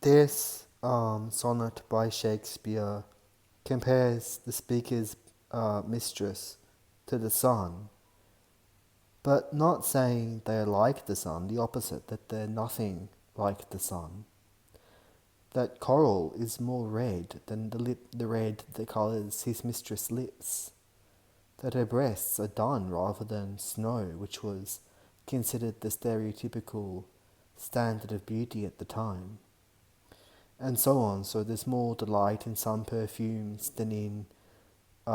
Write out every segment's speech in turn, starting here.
This sonnet by Shakespeare compares the speaker's mistress to the sun, but not saying they're like the sun, the opposite, that they're nothing like the sun. That coral is more red than the red that colours his mistress' lips. That her breasts are dun rather than snow, which was considered the stereotypical standard of beauty at the time. And so on. So there's more delight in some perfumes than in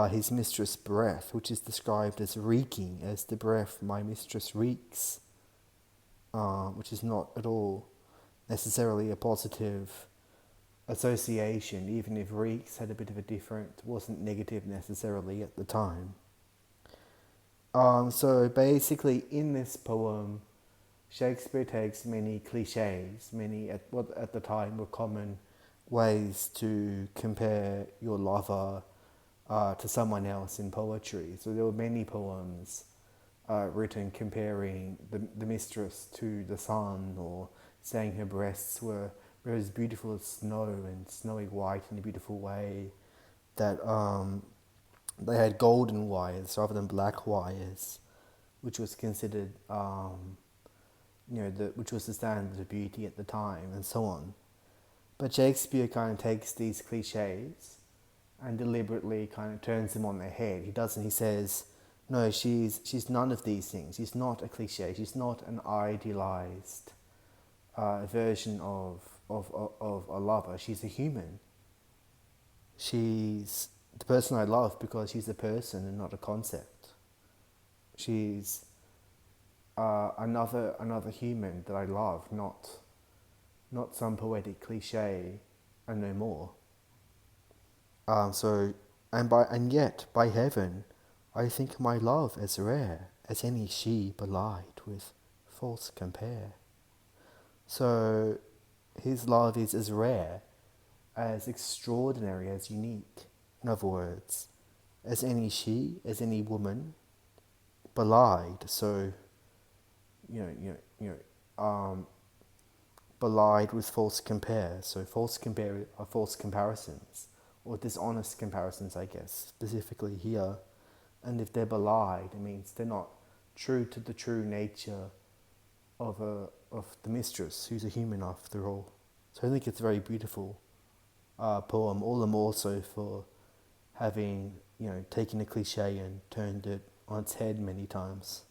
his mistress' breath, which is described as reeking, as the breath my mistress reeks, which is not at all necessarily a positive association, even if reeks had a bit of a different, wasn't negative necessarily at the time. So basically, in this poem, Shakespeare takes many cliches, many at what at the time were common ways to compare your lover to someone else in poetry. So there were many poems written comparing the mistress to the sun, or saying her breasts were as beautiful as snow and snowy white in a beautiful way, that they had golden wires rather than black wires, which was considered which was the standard of beauty at the time, and so on. But Shakespeare kind of takes these cliches and deliberately kind of turns them on their head. He doesn't. He says, no, she's none of these things. She's not a cliche. She's not an idealized version of a lover. She's a human. She's the person I love because she's a person and not a concept. She's another human that I love, not some poetic cliche, and no more. And yet by heaven, I think my love as rare as any she belied with false compare. So his love is as rare, as extraordinary, as unique, in other words, as any she, as any woman belied. So belied with false compare. So false compare are false comparisons, or dishonest comparisons, I guess, specifically here. And if they're belied, it means they're not true to the true nature of the mistress, who's a human after all. So I think it's a very beautiful poem, all the more so for having taken a cliche and turned it on its head many times.